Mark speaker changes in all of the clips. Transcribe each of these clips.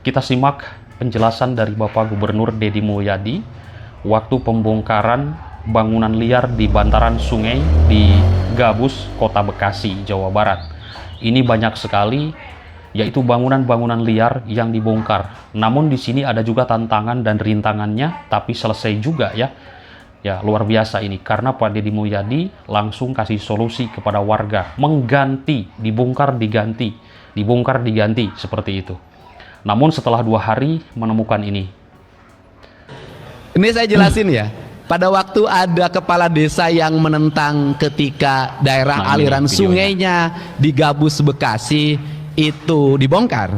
Speaker 1: Kita simak penjelasan dari Bapak Gubernur Deddy Mulyadi waktu pembongkaran bangunan liar di bantaran sungai di Gabus, Kota Bekasi, Jawa Barat. Ini banyak sekali, yaitu bangunan-bangunan liar yang dibongkar. Namun di sini ada juga tantangan dan rintangannya, tapi selesai juga ya. Ya, luar biasa ini, karena Pak Deddy Mulyadi langsung kasih solusi kepada warga, mengganti, dibongkar diganti, dibongkar diganti, seperti itu. Namun setelah 2 hari menemukan ini.
Speaker 2: Ini saya jelasin ya. Pada waktu ada kepala desa yang menentang ketika daerah aliran sungainya di Gabus Bekasi itu dibongkar,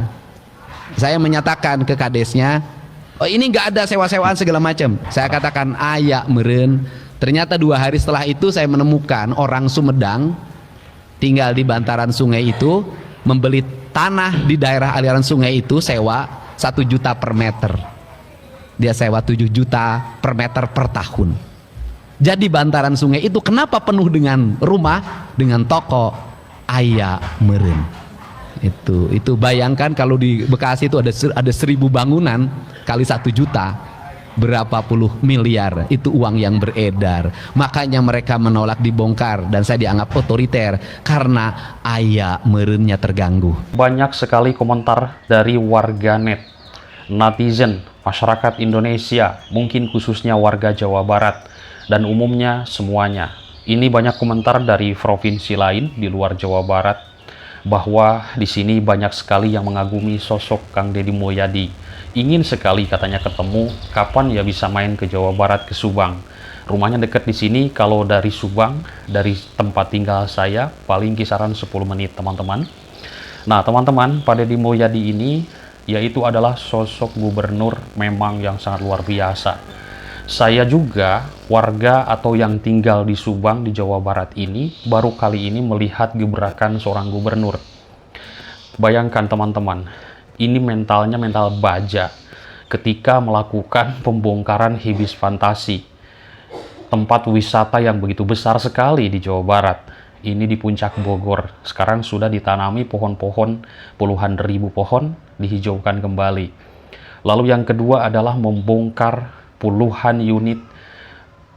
Speaker 2: saya menyatakan ke kadesnya, oh ini nggak ada sewa-sewaan segala macam. Saya katakan ayak meren. Ternyata 2 hari setelah itu saya menemukan orang Sumedang tinggal di bantaran sungai itu membeli tanah di daerah aliran sungai itu sewa 1 juta per meter. Dia sewa 7 juta per meter per tahun. Jadi bantaran sungai itu kenapa penuh dengan rumah, dengan toko? Ayak meren. Itu bayangkan kalau di Bekasi itu ada 1000 bangunan kali 1 juta, berapa puluh miliar itu uang yang beredar. Makanya mereka menolak dibongkar dan saya dianggap otoriter karena ayak merennya terganggu.
Speaker 1: Banyak sekali komentar dari warganet, netizen, masyarakat Indonesia, mungkin khususnya warga Jawa Barat dan umumnya semuanya. Ini banyak komentar dari provinsi lain di luar Jawa Barat bahwa di sini banyak sekali yang mengagumi sosok Kang Deddy Mulyadi. Ingin sekali katanya ketemu, kapan ya bisa main ke Jawa Barat, ke Subang. Rumahnya dekat di sini, kalau dari Subang, dari tempat tinggal saya, paling kisaran 10 menit teman-teman. Nah teman-teman, Pak Deddy Mulyadi ini, yaitu adalah sosok gubernur memang yang sangat luar biasa. Saya juga, warga atau yang tinggal di Subang, di Jawa Barat ini, baru kali ini melihat gebrakan seorang gubernur. Bayangkan teman-teman, ini mentalnya mental baja ketika melakukan pembongkaran Hibis Fantasi, tempat wisata yang begitu besar sekali di Jawa Barat. Ini di puncak Bogor, sekarang sudah ditanami pohon-pohon, puluhan ribu pohon dihijaukan kembali. Lalu yang kedua adalah membongkar puluhan unit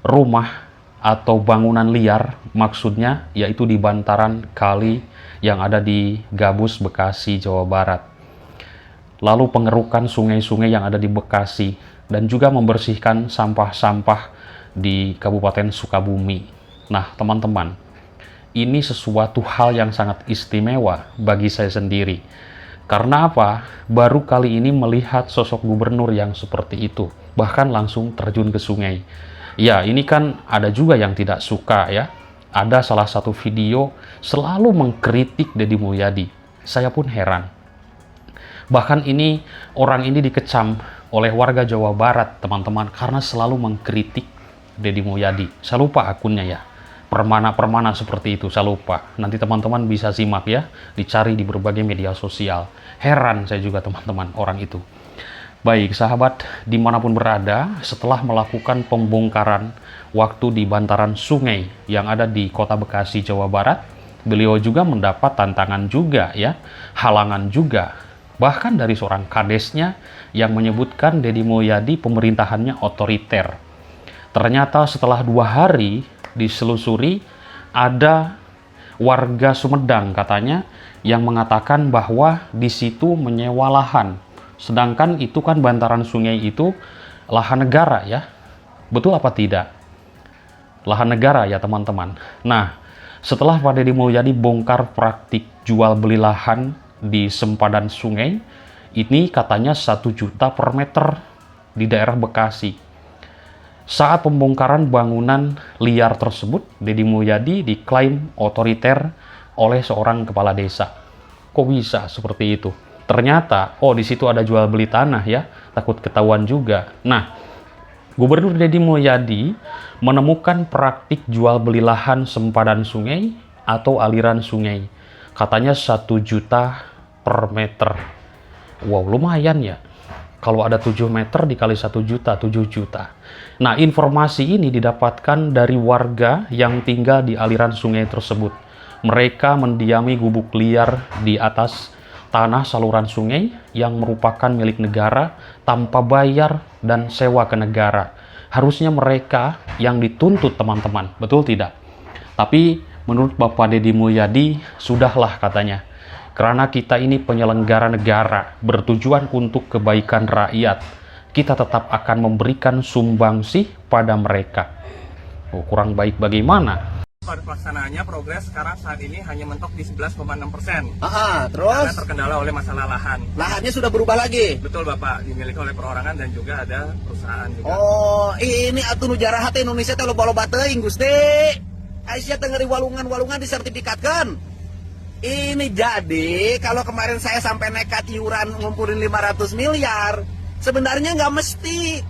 Speaker 1: rumah atau bangunan liar, maksudnya yaitu di bantaran kali yang ada di Gabus, Bekasi, Jawa Barat. Lalu pengerukan sungai-sungai yang ada di Bekasi, dan juga membersihkan sampah-sampah di Kabupaten Sukabumi. Nah, teman-teman, ini sesuatu hal yang sangat istimewa bagi saya sendiri. Karena apa? Baru kali ini melihat sosok gubernur yang seperti itu, bahkan langsung terjun ke sungai. Ya, ini kan ada juga yang tidak suka ya. Ada salah satu video selalu mengkritik Deddy Mulyadi. Saya pun heran. Bahkan ini, orang ini dikecam oleh warga Jawa Barat, teman-teman, karena selalu mengkritik Deddy Mulyadi. Saya lupa akunnya ya. Permana seperti itu, saya lupa. Nanti teman-teman bisa simak ya, dicari di berbagai media sosial. Heran saya juga teman-teman, orang itu. Baik, sahabat, dimanapun berada, setelah melakukan pembongkaran waktu di bantaran sungai yang ada di Kota Bekasi, Jawa Barat, beliau juga mendapat tantangan juga ya, halangan juga. Bahkan dari seorang kadesnya yang menyebutkan Deddy Mulyadi pemerintahannya otoriter. Ternyata setelah 2 hari diselusuri, ada warga Sumedang katanya yang mengatakan bahwa di situ menyewa lahan. Sedangkan itu kan bantaran sungai itu lahan negara ya. Betul apa tidak? Lahan negara ya teman-teman. Nah, setelah Pak Deddy Mulyadi bongkar praktik jual beli lahan di sempadan sungai, ini katanya 1 juta per meter di daerah Bekasi. Saat pembongkaran bangunan liar tersebut, Deddy Mulyadi diklaim otoriter oleh seorang kepala desa. Kok bisa seperti itu? Ternyata, oh di situ ada jual beli tanah ya, takut ketahuan juga. Nah, Gubernur Deddy Mulyadi menemukan praktik jual beli lahan sempadan sungai atau aliran sungai. Katanya 1 juta per meter. Wow, lumayan ya. Kalau ada 7 meter dikali 1 juta, 7 juta. Nah, informasi ini didapatkan dari warga yang tinggal di aliran sungai tersebut. Mereka mendiami gubuk liar di atas tanah saluran sungai yang merupakan milik negara tanpa bayar dan sewa ke negara. Harusnya mereka yang dituntut, teman-teman, betul tidak? Tapi menurut Bapak Deddy Mulyadi, sudahlah katanya. Karena kita ini penyelenggara negara, bertujuan untuk kebaikan rakyat, kita tetap akan memberikan sumbangsih pada mereka. Oh, kurang baik bagaimana?
Speaker 3: Pada pelaksanaannya progres sekarang saat ini hanya mentok di 11,6%.
Speaker 2: Terus
Speaker 3: Karena terkendala oleh masalah lahan.
Speaker 2: lahannya sudah berubah lagi.
Speaker 3: Betul Bapak, dimiliki oleh perorangan dan juga ada perusahaan juga.
Speaker 2: Oh, ini atuh nu jarahat Indonesia teh loba-loba teuing Gusti. Aisyah tengeri walungan-walungan disertifikatkan. Ini jadi kalau kemarin saya sampai nekat iuran ngumpulin 500 miliar, sebenarnya nggak mesti.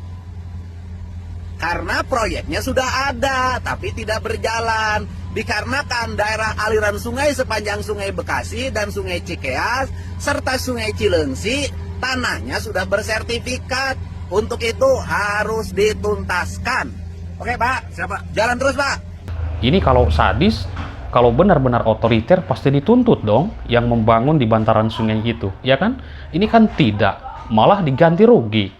Speaker 2: Karena proyeknya sudah ada, tapi tidak berjalan. Dikarenakan daerah aliran sungai sepanjang Sungai Bekasi dan Sungai Cikeas, serta Sungai Cilengsi, tanahnya sudah bersertifikat. Untuk itu harus dituntaskan. Oke Pak, siapa? Jalan terus Pak.
Speaker 1: Ini kalau sadis, kalau benar-benar otoriter pasti dituntut dong yang membangun di bantaran sungai itu, ya kan? Ini kan tidak, malah diganti rugi.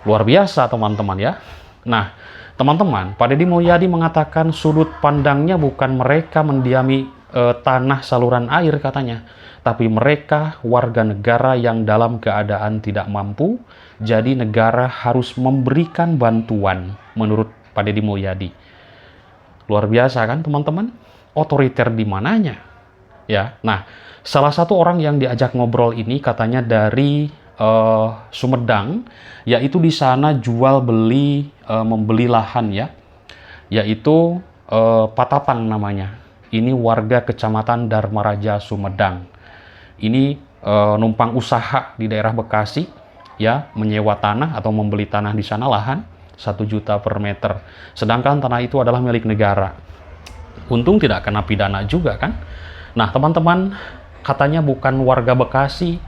Speaker 1: Luar biasa teman-teman ya. Nah, teman-teman, Pak Deddy Mulyadi mengatakan sudut pandangnya bukan mereka mendiami tanah saluran air katanya, tapi mereka warga negara yang dalam keadaan tidak mampu, jadi negara harus memberikan bantuan menurut Pak Deddy Mulyadi. Luar biasa kan teman-teman? Otoriter di mananya? Ya, nah, salah satu orang yang diajak ngobrol ini katanya dari Sumedang, yaitu di sana jual beli membeli lahan ya, yaitu Pak Tatang namanya. Ini warga Kecamatan Dharmaraja Sumedang. Ini numpang usaha di daerah Bekasi ya, menyewa tanah atau membeli tanah di sana lahan 1 juta per meter. Sedangkan tanah itu adalah milik negara. Untung tidak kena pidana juga kan. Nah teman-teman, katanya bukan warga Bekasi,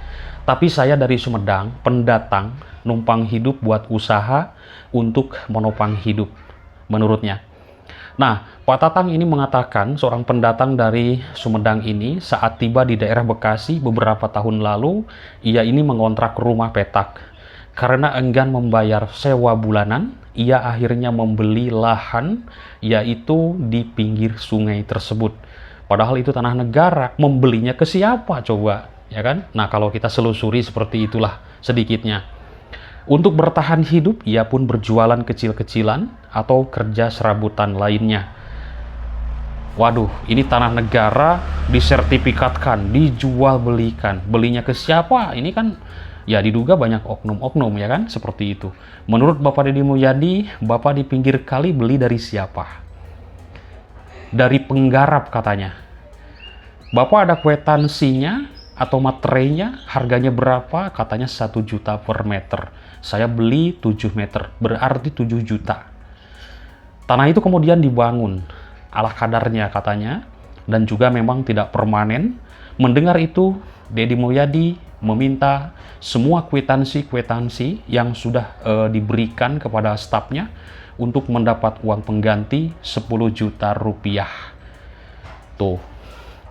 Speaker 1: tapi saya dari Sumedang, pendatang, numpang hidup buat usaha untuk menopang hidup, menurutnya. Nah, Pak Tatang ini mengatakan seorang pendatang dari Sumedang ini saat tiba di daerah Bekasi beberapa tahun lalu, ia ini mengontrak rumah petak. Karena enggan membayar sewa bulanan, ia akhirnya membeli lahan, yaitu di pinggir sungai tersebut. Padahal itu tanah negara, membelinya ke siapa coba? Ya kan? Nah, kalau kita selusuri seperti itulah sedikitnya. Untuk bertahan hidup, ia pun berjualan kecil-kecilan atau kerja serabutan lainnya. Waduh, ini tanah negara disertifikatkan, dijual belikan. Belinya ke siapa? Ini kan ya diduga banyak oknum-oknum ya kan? Seperti itu. Menurut Bapak Deddy Mulyadi, Bapak di pinggir kali beli dari siapa? Dari penggarap katanya. Bapak ada kwitansinya atau materainya, harganya berapa? Katanya 1 juta per meter. Saya beli 7 meter, berarti 7 juta. Tanah itu kemudian dibangun ala kadarnya katanya, dan juga memang tidak permanen. Mendengar itu, Deddy Mulyadi meminta semua kwitansi-kwitansi yang sudah diberikan kepada stafnya untuk mendapat uang pengganti 10 juta rupiah. Tuh,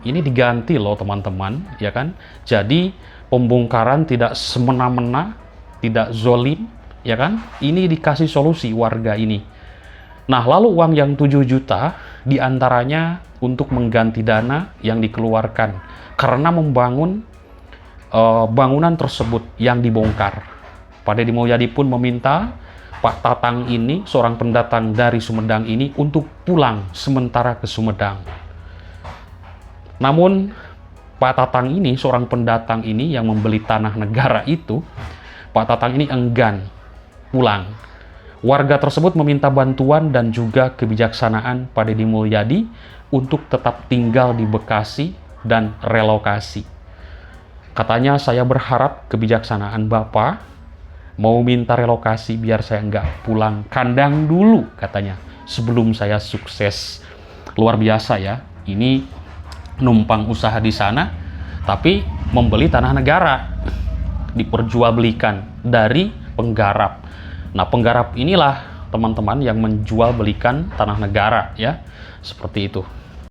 Speaker 1: ini diganti loh teman-teman, ya kan? Jadi pembongkaran tidak semena-mena, tidak zolim, ya kan? Ini dikasih solusi warga ini. Nah, lalu uang yang 7 juta diantaranya untuk mengganti dana yang dikeluarkan karena membangun bangunan tersebut yang dibongkar. Pak Deddy Mulyadi pun meminta Pak Tatang ini, seorang pendatang dari Sumedang ini, untuk pulang sementara ke Sumedang. Namun Pak Tatang ini, seorang pendatang ini yang membeli tanah negara itu, Pak Tatang ini enggan pulang. Warga tersebut meminta bantuan dan juga kebijaksanaan Pak Deddy Mulyadi untuk tetap tinggal di Bekasi dan relokasi. Katanya, saya berharap kebijaksanaan Bapak mau minta relokasi biar saya nggak pulang kandang dulu katanya, sebelum saya sukses. Luar biasa ya, ini numpang usaha di sana, tapi membeli tanah negara, diperjualbelikan dari penggarap. Nah, penggarap inilah teman-teman yang menjual belikan tanah negara ya, seperti itu.